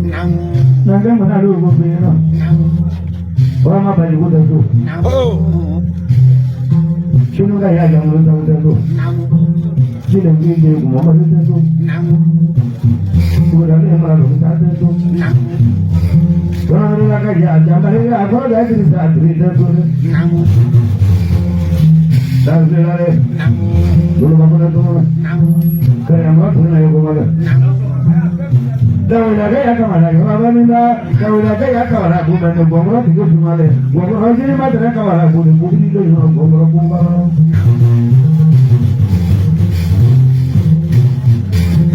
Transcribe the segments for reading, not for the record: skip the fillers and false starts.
Now Naga mana lu bubina. Orang apa juga tu. Sino kaya yang lu tahu tu. Sino gigi mau malu tu. Sudah ni malu tahu tu. Orang orang kaya jangan lagi aku dah cerita tu. Dah selesai. Dulu apa tu? Kaya apa tu nak aku malu. Dawuda kaya kamala yaba minda dawuda kaya kamala kumane bongro tigo sumale bongro hajini madra kamala kuni bugni do yo bongro kumba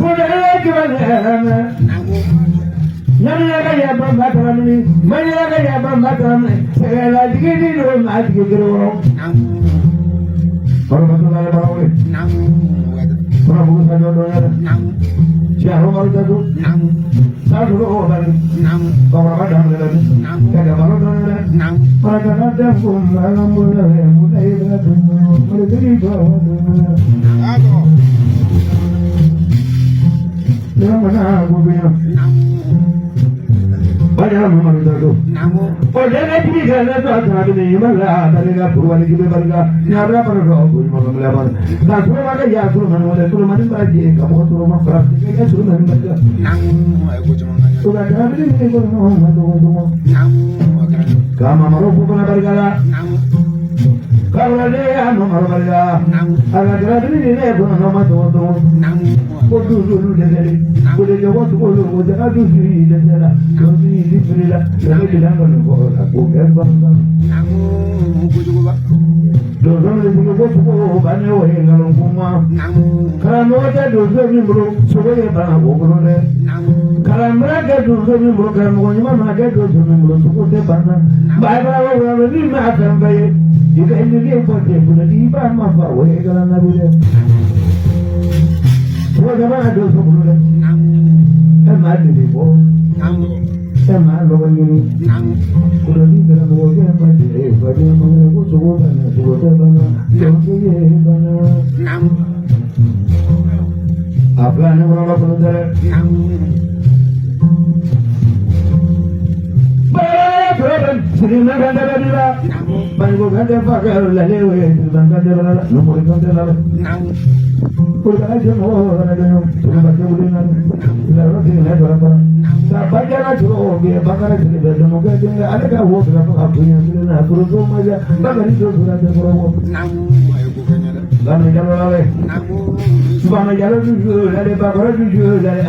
kudere kibale nami kaya bamba tamani mani kaya bamba tamani segala digini do mat gidro baru betul kaya baru baru buku saja do ya siapa baru jatuh saya dulu baru bawa badan lagi kada baru lagi pada ada pun malam mulai berlaku berdiri bawa dalam mana aku bilang banyak memang itu pada nanti kalau ada ni malah ada ni purwan juga berga nyara pada aku malam lebar dah suruh ada ya suruh mana suruh mana bagi kamu suruh mak praktik kita suruh mana berga sudah ada ni kamu malu pun berga kalau ada yang malu berga agak ada ni pun nama tu Kudu jadi, kudu jawab kudu kudu aduh diri jadi, kudu ini berilah, jadi bilang kalau aku berbang. Dosa ni buku banyak orang kalau kumah. Kalau mereka dosa ni belum, sebagai bang aku belum le. Kalau mereka dosa ni belum, kalau mereka dosa ni belum, sebagai bang. Baik orang ni macam baik. Jika ini dia boleh, boleh diibar apa? Weh kalau nak boleh. What am I doing for you? Am I doing for you? Am I going to do? Could I leave the work and my day? But I'm going to go to work and to whatever. Don't you I've got no one up on there. Sering nak ada dia, bangun ada pakai lalu, bangun ada no boleh ada. Kurang aja mau ada yang baca bulan, lalu dia ada berapa? Sampai jangan cuci, biar bakar jadi benda mungkin dia ada kau berapa apa yang dia nak kurus aja, bakar itu sudah ada berapa? Lalu jalan lagi, sebab jalan tujuh, dari bakar tujuh, dari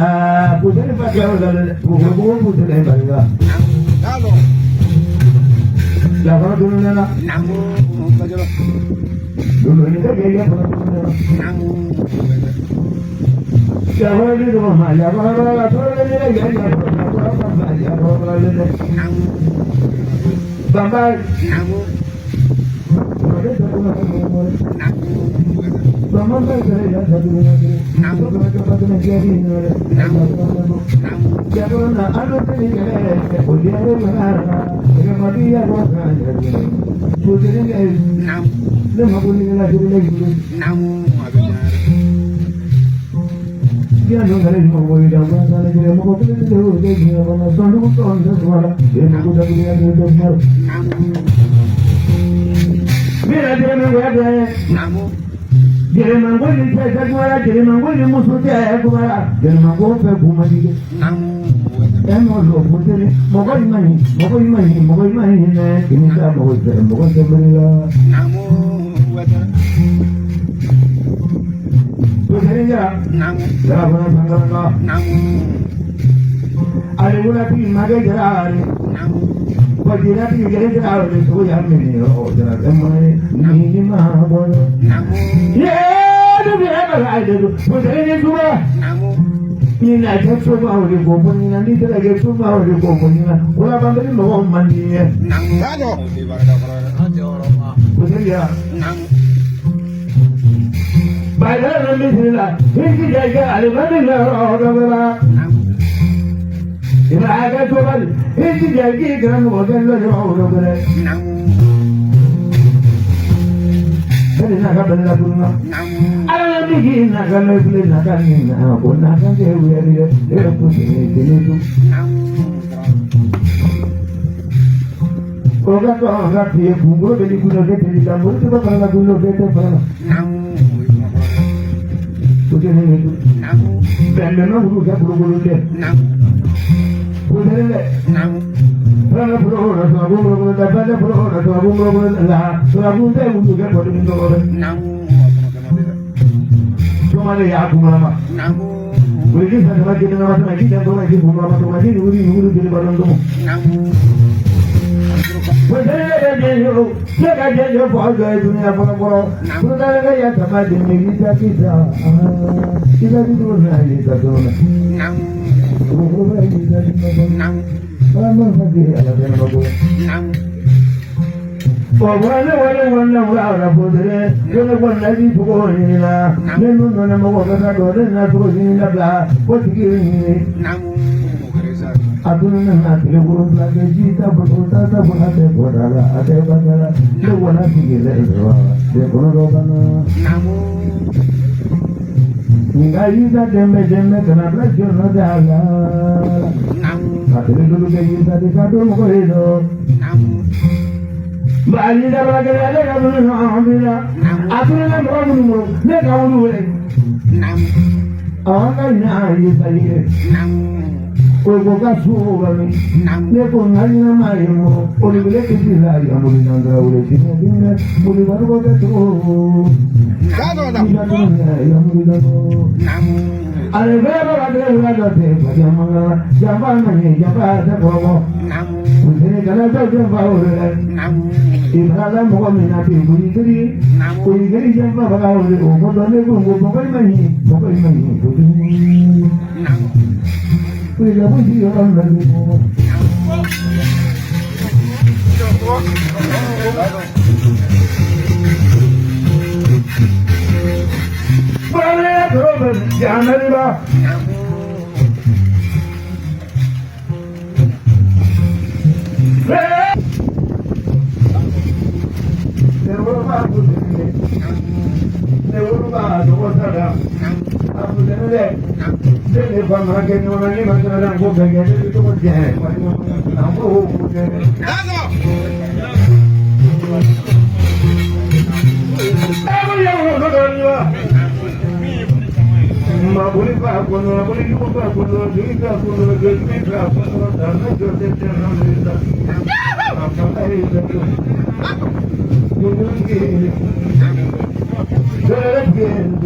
putih pakai dari buku putih dari bangga. Jangan dulu nana. Dulu ini kan dia pernah. Jangan di rumah, jangan orang tua ini lagi. Bamba. Bamba saya ya satu lagi. Kita menjadi ini. Jangan ada ini boleh mana. Dengan dia bukan jadi. Sudah ni. Lama pun ni lagi lagi. Dia no hari mau boleh dah mana dia mau boleh tu dia mana selalu tu anda semua. Dia nak dah dia tu semua. Bila dia nak ada. Dia mangkol ni saya semua. Dia mangkol ni musuh dia semua. Dia mangkol pe buma dia. Emo lo puteri, mogol mani, na kini sa mogol berilah. Puteri ya, dah pernah sangkar kah? Ada pula tu magai jerar, pajira tu jerar ni tu yang ni, oh jerar, emo ni mah boleh. Ya, tu dia apa ada tu, puteri ni tu lah. Ini nak semua orang kompon ini nanti lagi semua orang kompon ini. Orang bandar ini mau mandi ya. Nangkano. Betul ya. Bayar nanti sila. Ini jaga alimani orang orang. Ini agak coba. Ini jaga kerana orang orang orang. Jadi nak benda pun. Alam ini nak beli nak ni nak pun nak dia dia pun ini tu. Oga to anga tie bungo beli kuno ke tiri tambur tu apa nak kuno ke tu apa? Tujuh ni tu. Benda mana bulu ke bulu ke? Bukan le. Benda bulu orang tu abu bulu ke benda bulu orang tu abu bulu ke lah. Tu abu tu bulu ke bulu ke bulu. Cuma le aku mana? Bulu ke sana kita nama sana kita tu lagi bulu apa tu lagi uri jadi barang tu. Saya bagai dunia pura-pura. Pura ya sama dengan kita. Kita itu naik kita tu. Pura kita itu. Lama lagi ada yang bagus. Wala pudre. Kalau pun lagi pukul ini lah. Nenu nama bawa kata dua nak pukul ini lah. Pukul ini. Aduh nak leburan lagi kita berkota tak boleh berada ada bangala leburan tinggi lebar leburan robana ngai dah deme kenapa jono jaga aduh dulu kita di kado muka itu balik dah lagi ada kamu nak aduh nak kamu nak kamu boleh orang ni saya Ogo kasu kami, ne pun hari nama imo, oli boleh kita lagi, amuli nanda boleh kita dengar, oli baru kita tu. Kado dah. Amuli nanda. Ada berapa tu, bagaimana? Jamban mana? Jamban apa bawa? Ini kalau tak jamban orang. Ibarat muka minati buli kiri jamban bawa orang. Ogo tu ni pun bukan mani. Kita puji orang lagi. Boleh terus jangan riba. Ini pernah kita orang ni macam orang buat bagian itu macam apa? Apa yang orang kata ni lah? Boleh pak, boleh juga pak, boleh juga dan jadi jangan kita. Apa itu?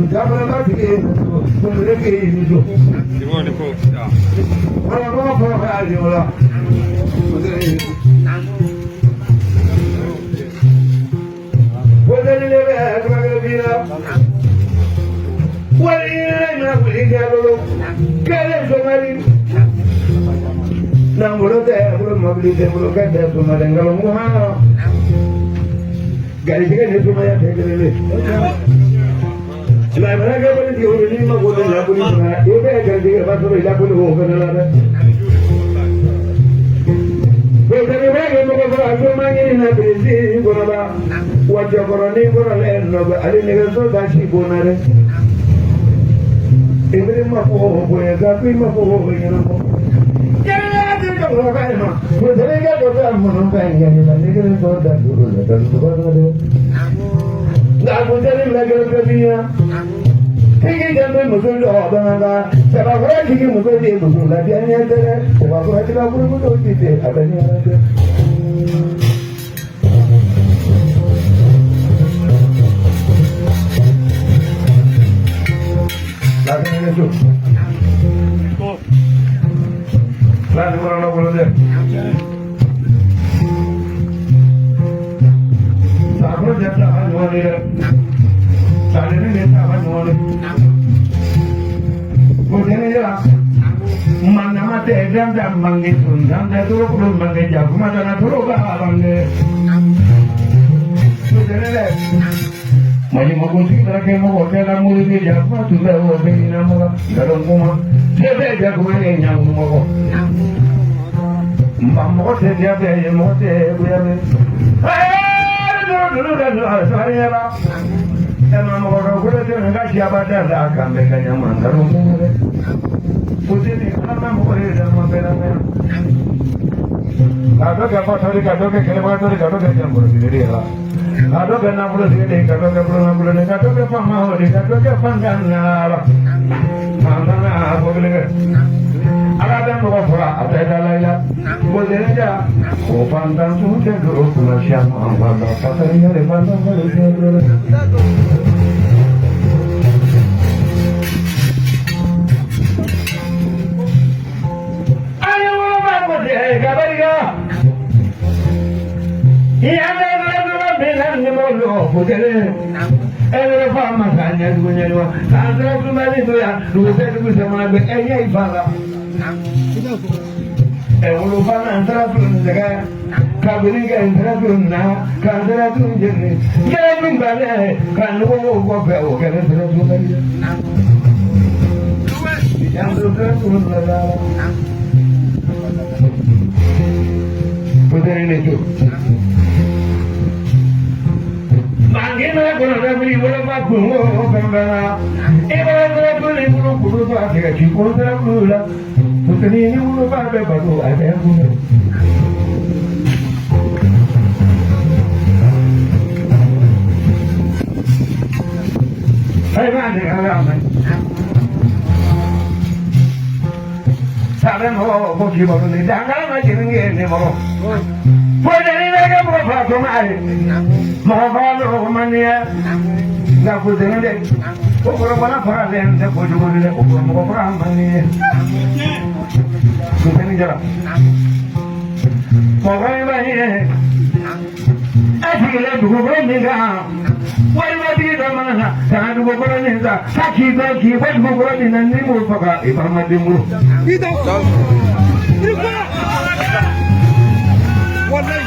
Jangan lagi, itu. Gimana kau? Orang apa aja lah. Boleh ni lepas kerana bila. Boleh nak boleh kalau kalau somali. Nang boleh tak boleh mobil tak boleh kerja somali kalau muha. Garis kan itu maya tegel. Sebab mereka boleh diurus ni mah boleh lah boleh mana. Dia kan dia pasal dia boleh hokan lah. Boleh mereka mungkin kalau aku mangin nak beli bola, wajah korani korale, ada negara tu kasih bola. Ini mah boleh, tapi mah boleh ni lah. Jangan ada kalau kaya mah. Boleh kan kita menumpai ni lah. Negara tu dah dulu dah dulu ada. Dah boleh lagi kerja. Tiga jam tu musuh dah ada. Sebab orang tiga musuh dia musuh lagi ni ada. Sebab orang tiga musuh dia ada ni ada. Lagi ni tu. Lagi orang nak boleh deh. Sahaja jatah haluan ni. Sahaja ni jatah haluan ni. Kemudian ni lah. Mana mata exam dah manggil sundang, dah turun belum manggil jago, mana nak turun bah manggil. Kemudian ni lah. Mari makusi mereka mau hotel amul ni jago, sudah hotel ni nama dalam rumah. Dia jago ni yang mau. Mampu dia biaya mote biaya. Dulu dah sorry lah. Emang orang kuda tu enggak siapa dah akan mereka nyaman. Kalau mungkin, putih ni, kalau Mama Mori, Mama. Kado ke pasari kado ke kele pasari kado ke jam bolu diri lah. Kado ke na bolu diri kado ke bolu na bolu ni kado ke pama hori kado ke pandan na lah. Mama na bolu ni. Ada yang bawa pula ada yang lain. Bolu ni aja. Oh pandan sudah dulu pulang siang mama pasari ni pandan bolu diri. Ayo mama deh kabariga. Iya dah bilang ni mulu putih. Elok faham makanya dunia ni. Kalau tu mari tu ya, tu sama be. Iya ifala. Elok faham antara tu jaga. Kabariga antara tu na, antara tu jadi. Jangan minggalnya. Kalau gua bawa kerana antara tu tadi. Jangan tu nada. Putih ini tu. Bagaimana kalau dah beli bola bagus, bagaimana? Kalau beli bola bagus, kita cukup dah bola. Putih ini bola bagus, ada yang bola. Hai mana orang? Saben ho, bagi bola ni, jangan macam ni bola. Putih ini lagi bola bagus mai. Mahal mania, dah putih ni. Orang mana perah yang saya bodoh ni, orang perah mania. Putih ni jalan. Mahal mania. Asyik le dua bulan ni kan. Wajib dia mana? Jangan dua bulan ni kan. Sakit wajib dua bulan ni nanti mulu pakai. Ibarat mati mulu. Itu. Wallahi.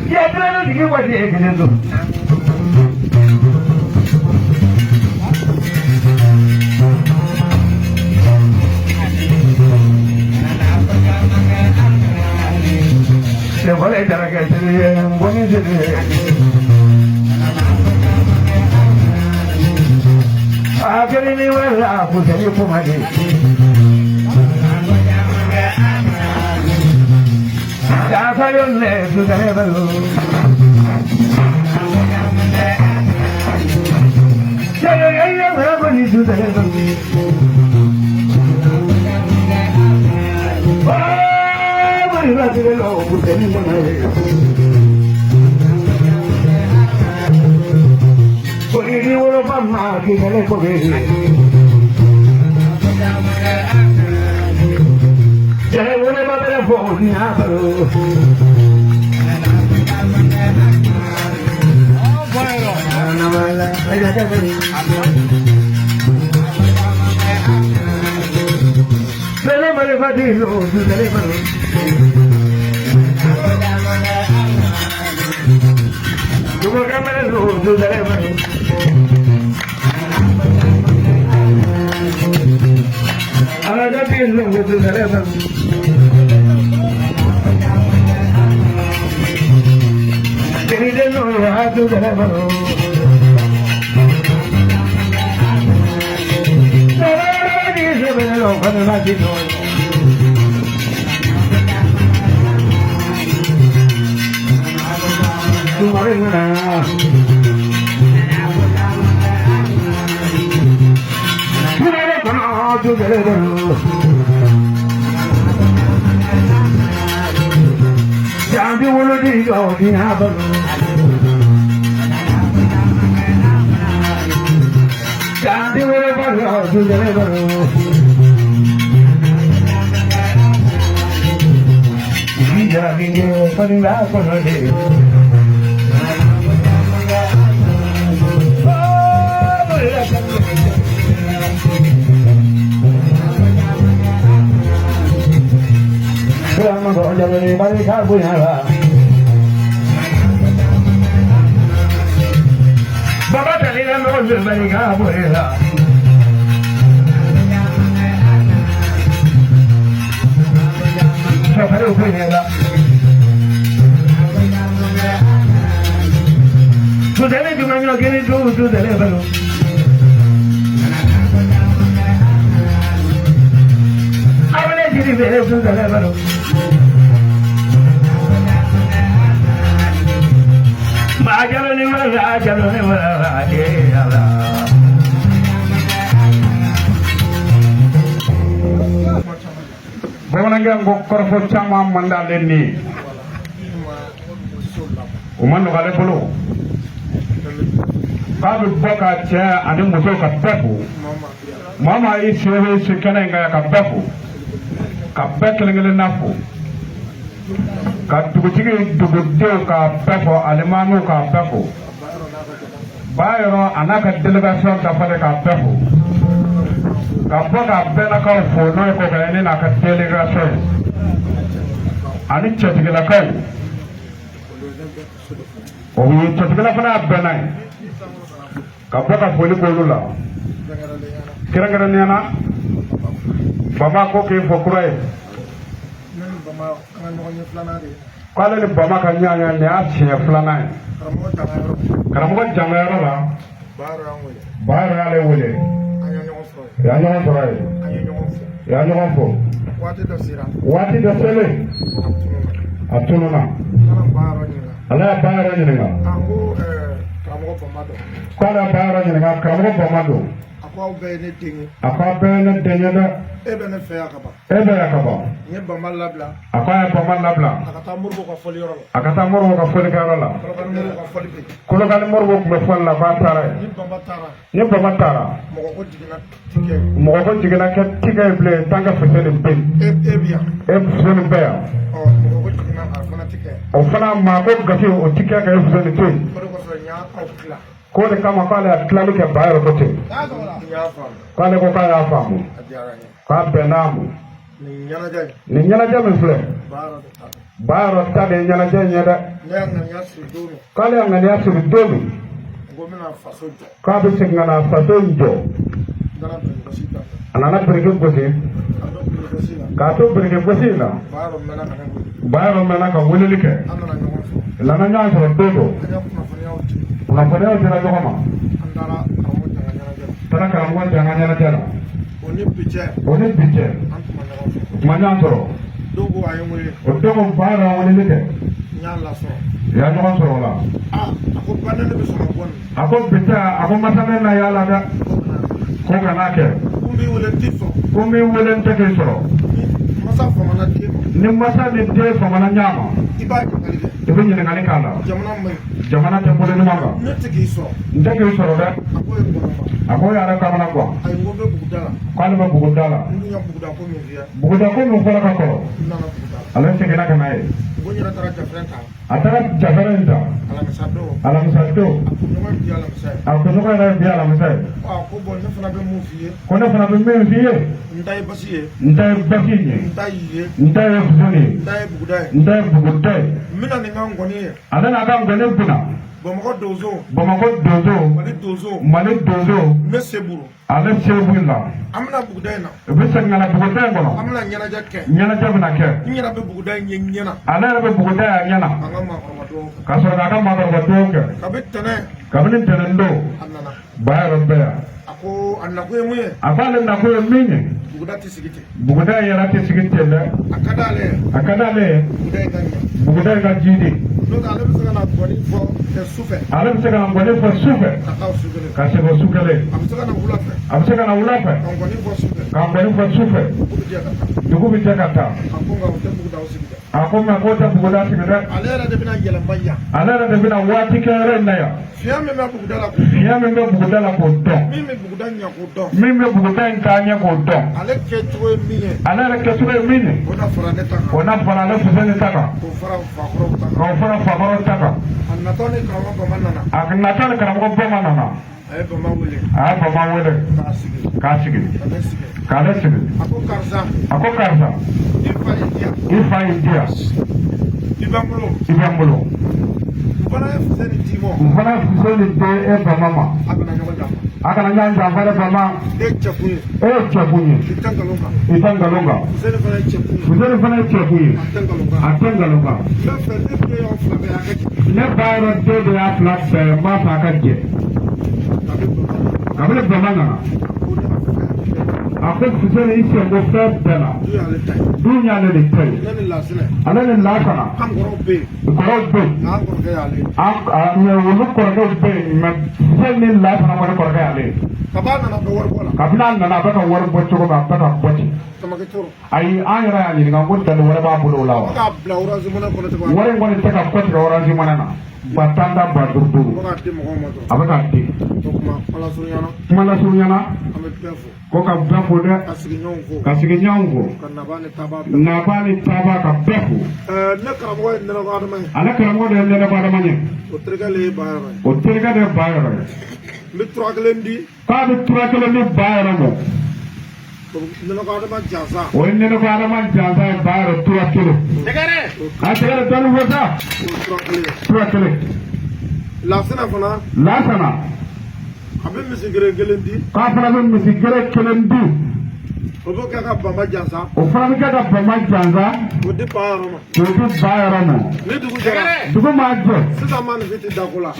Ya terlalu tinggi buat dia kena tu. Saya boleh cara kerja yang boleh jadi. Akhir ini wala aku jadi pemadi. Sayonne sudah baru. Sayonne berapa ni sudah baru. Oh, marilah kita lo bukan mana. Kau ini orang pama kita le pergi. Jangan boleh bawa phone ni apa lo? Selamat pagi lo, selamat pagi. Cuma kamera lo, selamat pagi. Ada pin lo, selamat pagi. Jadi dia no hatu selamat pagi. Lo cuando nací no. Tu madre mana? Tu madre mana? Tu madre mana? Jangan diulu di kau di apa? Jangan diulu pada tu madre mana? Jadi dia paling lapar lagi. Bolo jabani bari ka bunyala. Baba dalila no jabani ka bunyala. Chaparo bunyala. Tu dele tu manyo gini tu dele balo. Abale jiri bele tu dele balo. Majalo ni wala ye ala. Bawananga ngokor fo chama mandale ni. Umano kale bolo. Kabe boka cha ande muso ka pepu. Mama ishewe shikana nga ka pepu. Ka bekelengele nafu. Ka tugutigi dugudeo ka pepu alemanu ka pepu. Bayro anaka delegation ka fale ka pepu. Ka boka bena ka fono ko ka ene na ka delegation. Ani chetigela kai. Owi chetigela fana benai. Ka boka foli ko lula. Kira niana baba ko ke fokurae kwale ni baba ka nyanya ni ache flana karamogo jangayaro la bara ale wole ya nyon froy ya nyon fo wati do sele atununa ala bara ni nga kwala bara ni nga karamogo bomado akwa bene denye da ebe yakaba nye bama labla akata murbo ka foli karola kolokani murbo kube foli la ba tara nye bama tara moko ko jigina ke tika ble tanga feseni mpe feseni mpe ya o fana ma ko gasi o tika ka feseni mpe ko de kama pale atlali ke bayro kote pale ko ka ya famu ka benamu ni nyana jame fle bayro tade nyana janye da kale ngani asu domi ka be ngana fatonjo anana brigade gosi ka to brigade gosi la bayro mena ka wulilike lana nya so dodo unafanya tena kama tana kama janganya tena oni piche manyantoro dogo ayumwe odogo bara woni lite nyalla so ya no so la ako panene be so bon ako bita ako masane na yala da ko kana ke kumbi wole nteke so masa fo mana ke ni masa ni de fo mana nyama ibe nyine ngani kala jamana te mole numanga nteke so da ako ya ra kama kwa ay ngombe bugudala kwani ba bugudala ndunya buguda ko no fara ka ko ala se gena kana e gonya tara jafrenta atara jafrenta ala misado ako no kana bi ala misai ko bon ne fana be mu fiye ko ne fana be me fiye ndai basiye ndai fuzoni ndai bugudai mina ni ngangoni ala na ga ngone buna Bamako dozo mali dozo meseburu ale sebu la amna bugudai na be sangala bugudai ngono amna nyana jabna ke nyana be bugudai nyana ala be bugudai nyana angama kormato kasoro ga ma kormato ke kabin tene ndo annana bayaro beya ako annaku emuye afale na ko eminye bugudai yara te sigite la akadale bugudai ga jidi donc ale be sanga na boni fo te souffre ale be sanga na boni fo souffre ka se ko sukale am sanga na ulafa ka boni fo souffre dugu bi jakata akonga ko ta buguda sigida ale ra de bina wati kere na ya fiame me bugudala ko don mimi bugudanya ko don ale ke tuwe mine ona fara le fuzeni taka ko fara fakoro taka anatone karamo bomana a bama wele k'a sigi k'ale sigi a ko karisa i fa y'i di yan i bɛ n bolo n fana ye fuseni di e bama ma a kana ɲɔgɔn janfa dɛ bama e ye cɛkun ye i tɛ nkalon kan fuseni fana ye cɛkun ye a tɛ nkalon kan ne ba yɔrɔ den de y'a fila bɛɛ n b'a fɛ a ka jɛ kabini bama nana a ko fuseni i senko fɛn bɛɛ la du y'ale de ta ye ale ni lasana kɔrɔw bɛ yen olu kɔrɔkɛw bɛ yen mɛ fuseni ni lasana kɔni kɔrɔkɛ y'ale ye kabini a nana a bɛ ka wari bɔ cogo min a bɛ ka bɔ ten ayi an yɛrɛ y'a ɲininka ko dalu wɛrɛ b'a bolo o la wa wari in kɔni tɛ ka kɔ tigɛ orange money na ba tan da ba duuru duuru a bɛ k'a di kuma lasurunyana ko ka bɛɛ fo dɛ ka sigiɲɔgɔnw fo naba ni taaba ka bɛɛ fo ale karamɔgɔ de ye nɛnɛbɔ adama ye o terikɛ de ye ba yɔrɔ ye k'a bɛ tura kelen di ba yɔrɔ ma o ye nɛnɛbɔ adama jansa ye ba yɔrɔ tura kelen a tɛgɛ dɔɔni fɔ sa tura kelen lasana a bɛ misi gere kelen di k'a fana bɛ misi gere kelen di o bɛ kɛ ka bama jansa o fana bɛ kɛ ka bama jansa k'o di ba yɔrɔ ma ni dugu jɛra dugu ma jɛ sisan maanifin tɛ dako la a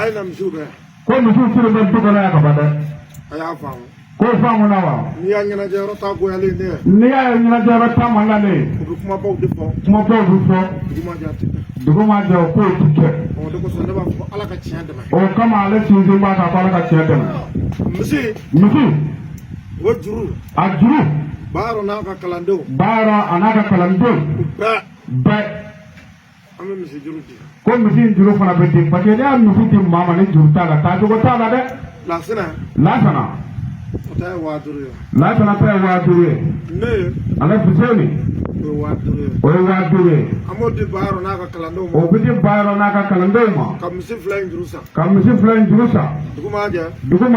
ye na misiw kɛ ko misiw siri bɛ du kɔnɔ yan ka ban dɛ a y'a faamu ko faamu na wa n'i y'a ɲɛnajɛ yɔrɔ ta goyalen ne ye n'i y'a ye ɲɛnajɛ yɔrɔ ta man di ne ye o bɛ kumabaw de fɔ dugu ma jɛ o k'o ti kɛ o de kosɔn ne b'a fɔ ala ka tiɲɛ dɛmɛ o kama ale sinsin b'a kan ko ala ka tiɲɛ dɛmɛ misi o juru a juru Bayero n'a ka kalandenw bɛɛ an bɛ misi juru di ko misi juru fana bɛ di parce que n'i y'a misi di maa ma ni juru t'a la taa cogo t'a la dɛ lasana o ta ye 5000 ye lasana ta ye 5000 ye ne ale fuseni o ye 5000 ye an b'o di Bayero n'a ka kalandenw ma o bɛ di Bayero n'a ka kalandenw ma ka misi 2 in juru san dugu ma jɛ misi bɛ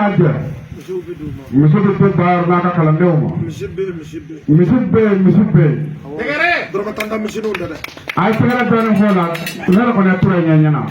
di Bayero n'a ka kalandenw ma misi bɛ yen dɔrɔmɛ 10 misi n'o dɛ a ye tɛgɛrɛ dɔɔni fɔ o la ne yɛrɛ kɔni ye tura ɲɛ ɲɛna